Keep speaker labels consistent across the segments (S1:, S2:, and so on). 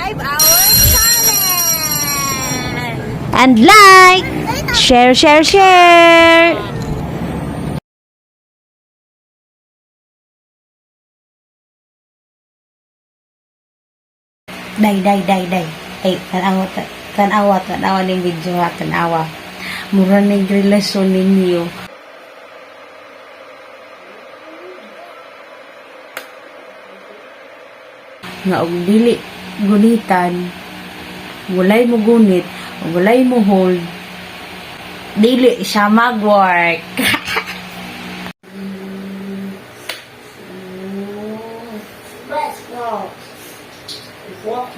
S1: subscribe our channel.
S2: And like, share. Day. Ay, tanawa ng video ha, tanawa. Mura ng relasyon ninyo. Nga og dili gunitan, walay mo gunit, walay mo hold, dili siya mag-work.
S1: Let's go. What?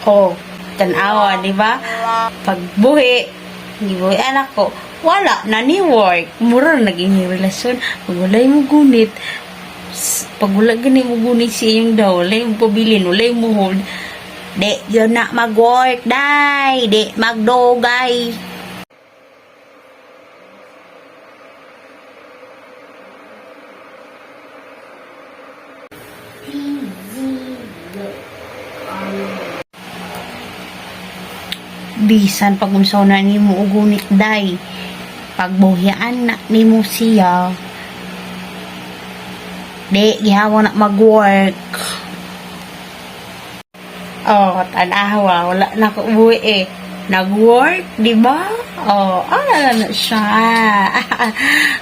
S2: Oh, tanawa, di ba? Pagbuhi, gibuhi anak ko, wala na ni work. Mura na naging relasyon. Pag walay mo gunit, pag wala gani mo gunit siya yung daw, walay mo pabilin, walay mo hold, di yun na mag-work, day, di magdogay. Bisan pag unsaw na nimo og gunit day, pagbuhyaan na nimo siya, di gihawon na mag-work. Oh, tanawa, wala na ko uwi eh. Nag-work, di ba? Oh, na siya.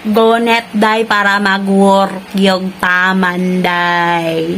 S2: Gonet day para mag-work yung taman day.